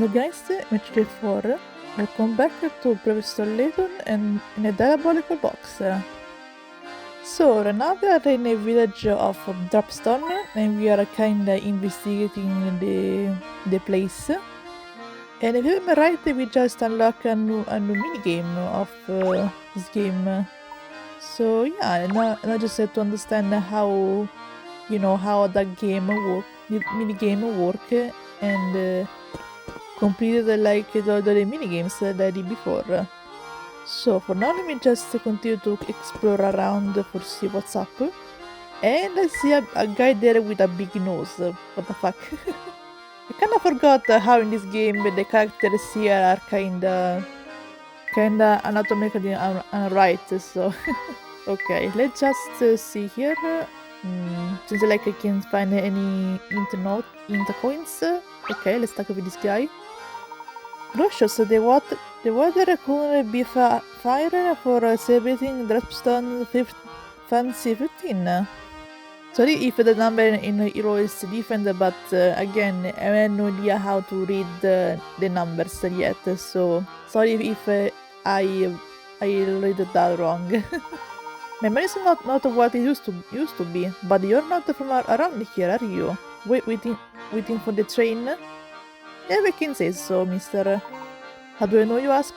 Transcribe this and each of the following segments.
Hello guys, match 4. Welcome back to Professor Layton and in a diabolical box. So right now we are in a village of Dropstone and we are kinda investigating the place. And if I remember right, we just unlock a new mini game of this game. So yeah, now I just have to understand how how that game work, the mini game work, and completed like the mini games that I did before. So for now, let me just continue to explore around for see what's up. And I see a guy there with a big nose. What the fuck? I kinda forgot how in this game the characters here are kinda anatomically right. So okay, let's just see here. Seems like I can't find any int coins. Okay, let's talk with this guy. Gracious, the water couldn't be fire for celebrating Dropstone Fancy 15. Sorry if the number in the hero is different, but again, I have no idea how to read the numbers yet, so sorry if I read that wrong. Memory is not what it used to be, but you're not from around here, are you? Waiting for the train? Yeah, we can say so, mister. How do I know, you ask?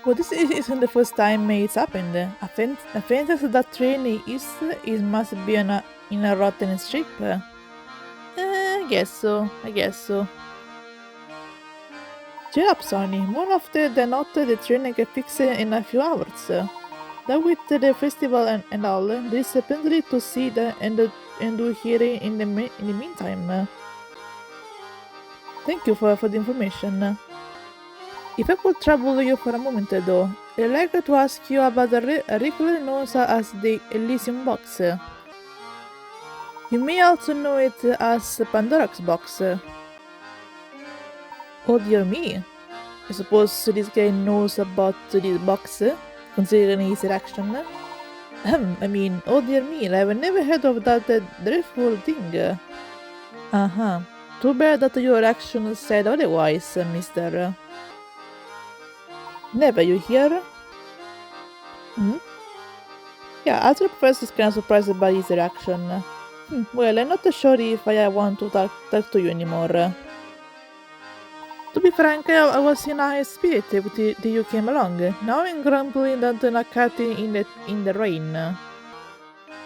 Well, this isn't the first time it's happened. A fence that train is must be in a rotten strip. I guess so. Cheer up, Sonny. More often than not, the train get fixed in a few hours. That with the festival and all, there is plenty to see and do here in the meantime. Thank you for the information. If I could trouble you for a moment though, I'd like to ask you about a ritual known as the Elysium box. You may also know it as Pandora's box. Oh dear me. I suppose this guy knows about this box, considering his reaction. I mean, oh dear me, I've never heard of that dreadful thing. Uh-huh. Too bad that your action said otherwise, mister. Never, you hear? Hmm? Yeah, Arthur Professor is kinda surprised by his reaction. Well, I'm not sure if I want to talk to you anymore. To be frank, I was in a high spirit till you came along. Now I'm grumbling that a cat in the rain.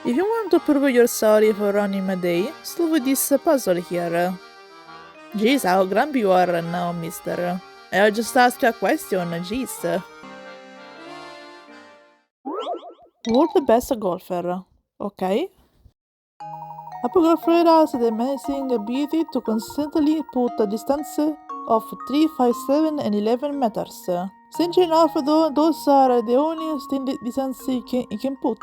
If you want to prove you're sorry for running my day, solve this puzzle here. Jeez, how grumpy you are now, mister. I'll just ask you a question, jeez. World best golfer. Okay. A pro golfer has the amazing ability to constantly put a distance of 3, 5, 7, and 11 meters. Strangely enough, though, those are the only distance you can put.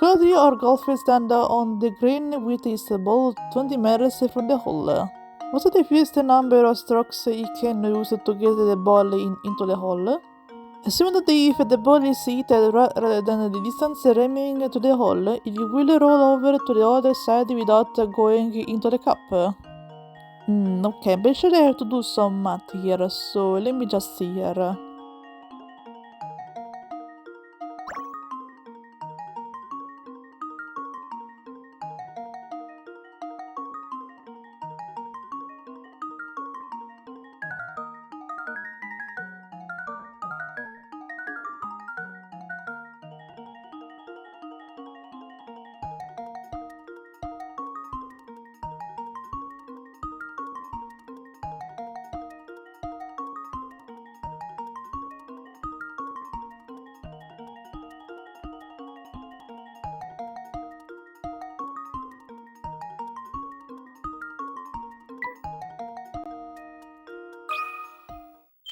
Could your golfer stand on the green with his ball 20 meters from the hole? What's the fewest number of strokes he can use to get the ball into the hole? Assume that if the ball is hit rather than the distance remaining to the hole, it will roll over to the other side without going into the cup. Okay, but sure I have to do some math here, so let me just see here.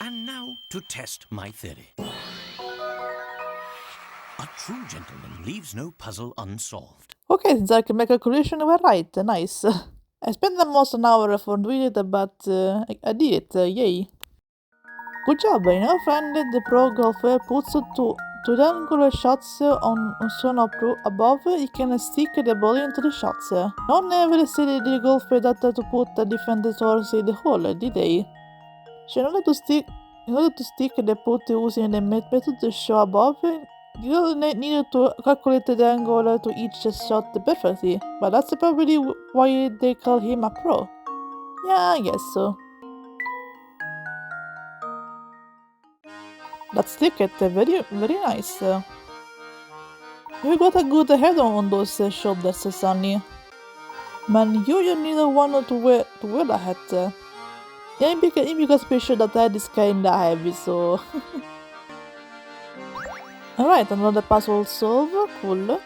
And now to test my theory. A true gentleman leaves no puzzle unsolved. Okay, Zach, my calculation were right, nice. I spent almost an hour for doing it, but I did it, yay. Good job, friend. The pro golfer puts two triangular shots on one above. He can stick the ball into the shots. No one ever said the golfer that to put a different source in the hole, did they? So in order to stick the put using the method shown above, you need to calculate the angle to each shot perfectly, but that's probably why they call him a pro. Yeah, I guess so. Let's take it, very, very nice. You got a good head on those shoulders, Sunny. Man, you need one to wear a hat. Yeah, because pretty sure that head is kinda heavy, so... Alright, another puzzle solved, cool.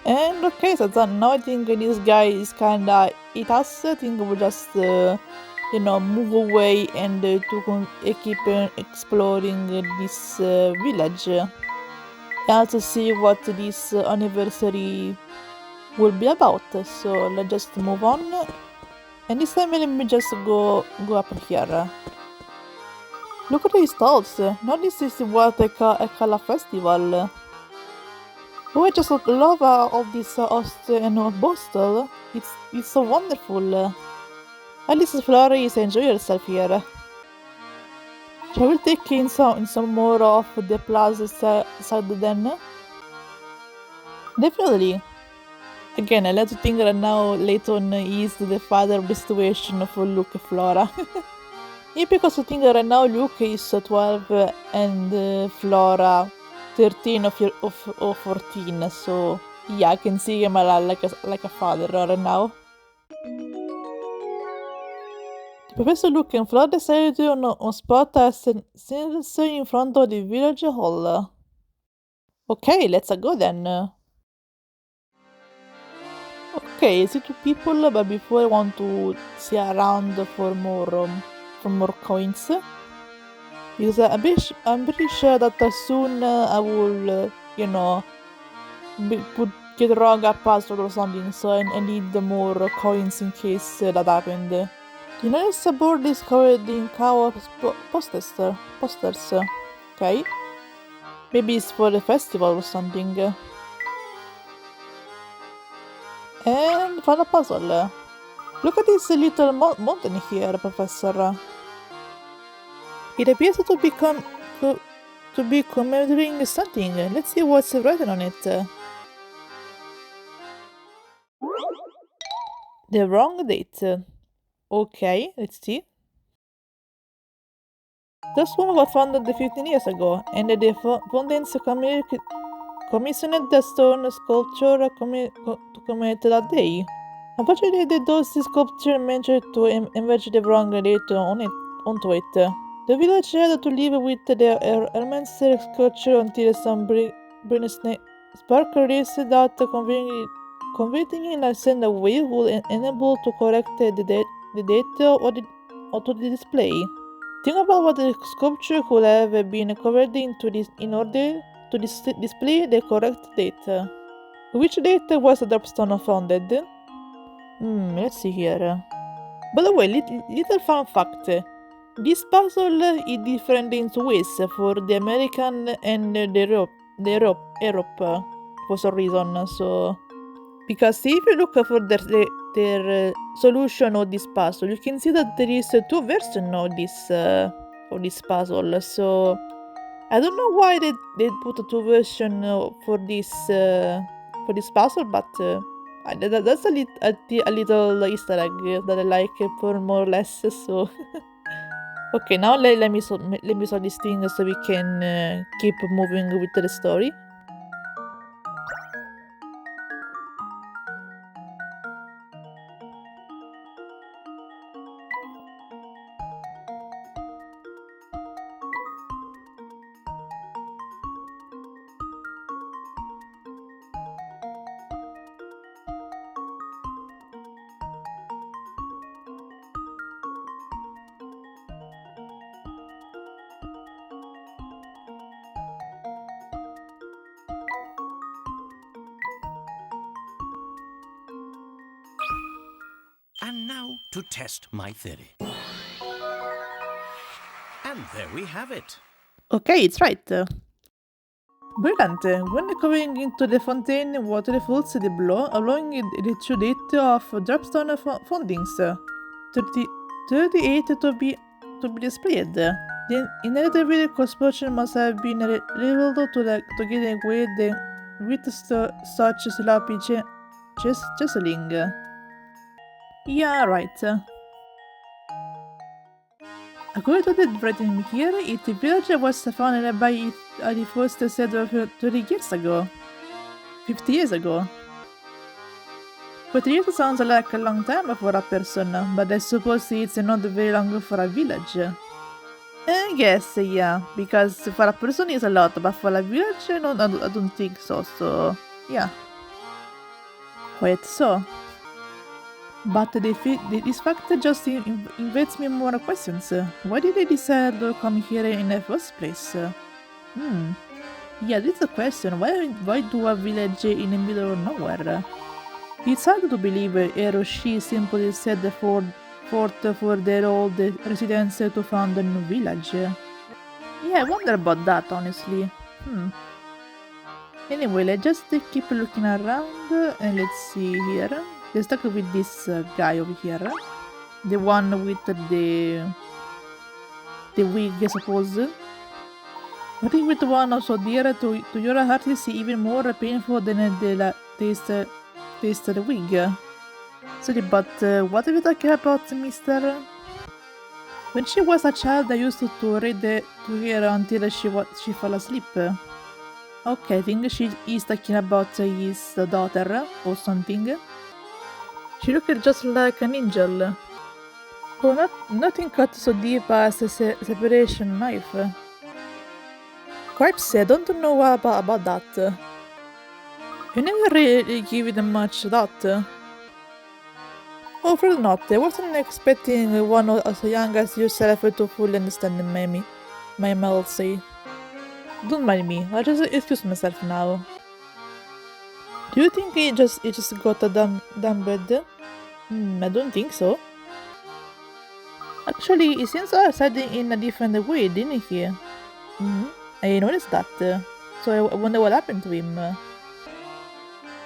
And okay, so now I think this guy is kinda eat us. I think we'll just, move away and keep exploring this village. And to see what this anniversary will be about. So let's just move on. And this time let me just go up here. Look at these stalls. Now this is what I call a festival. Oh, I just love all this host and Boston. It's so wonderful. At least Flora is enjoy herself here. Shall we take in some more of the plaza side then? Definitely. Again, I like to think that now Layton is the father of the situation for Luke and Flora. Yeah, because I think that now Luke is 12 and Flora 13 or 14, so yeah, I can see him like a father right now. Professor Luke and Flora decided on spot as in front of the village hall. Okay, let's go then. Okay, I see two people, but before I want to see around for more coins. Because I'm pretty sure that soon I will, get wrong a password or something, so I need more coins in case that happened. The nearest board is covered in cow posters. Okay. Maybe it's for the festival or something. And final puzzle. Look at this little mountain here, Professor. It appears to be commemorating something. Let's see what's written on it. The wrong date. Okay, let's see. This one was founded 15 years ago, and the founders commissioned the stone sculpture to commemorate that day. Unfortunately, those sculpture managed to enlarge the wrong date onto it. The village had to live with the elements sculpture until some brightness spark released that converting in a send away will enable to correct the date or to the display. Think about what the sculpture could have been covered in order to display the correct date. Which date was the dropstone founded? Let's see here. By the way, little fun fact. This puzzle is different in two ways for the American and the Europe for some reason. So, because if you look for their solution of this puzzle, you can see that there is two versions of this puzzle. So, I don't know why they put two versions for this puzzle, but that's a little Easter egg that I like for more or less. So. Okay, now let me solve this thing so we can keep moving with the story. And now to test my theory. And there we have it. Okay, it's right. Brilliant. When going into the fountain, water falls allowing the true date of dropstone foundings. 30 38 to be displayed. The inevitable construction must have been leveled to get away with such sloppy chiseling. Yeah, right. According to the writing here, the village was founded by the first settler 30 years ago. 50 years ago. 40 years sounds like a long time for a person, but I suppose it's not very long for a village. Yes, yeah, because for a person it's a lot, but for a village, no, I don't think so, so yeah. Quite so. But this fact just invades me more questions. Why did they decide to come here in the first place? Yeah, this is a question. Why do a village in the middle of nowhere? It's hard to believe Eroshi simply set forth for their old residents to found a new village. Yeah, I wonder about that, honestly. Anyway, let's just keep looking around and let's see here. Let's talk with this guy over here. The one with the wig, I suppose. I think with one also dear to your heart is even more painful than the taste the wig. Sorry, but what are you talking about, mister? When she was a child, I used to read to her until she fell asleep. Okay, I think she is talking about his daughter or something. She looked just like an angel. Oh, nothing cut so deep as a separation knife. Perhaps I don't know about that. I never really give it much thought. Oh, for not. I wasn't expecting one as young as yourself to fully understand my malsy. Don't mind me, I'll just excuse myself now. Do you think it just got a dumb bed? I don't think so. Actually, it seems I said it in a different way, didn't he? I noticed that. So I wonder what happened to him.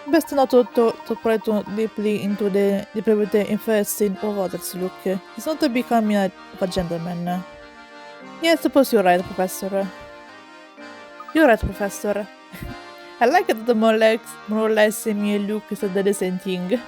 Best not to pry too deeply into the private affairs of others, look. It's not becoming a gentleman. Yeah, I suppose you're right, Professor. You're right, Professor. I like that more or less me and Luke said the same thing.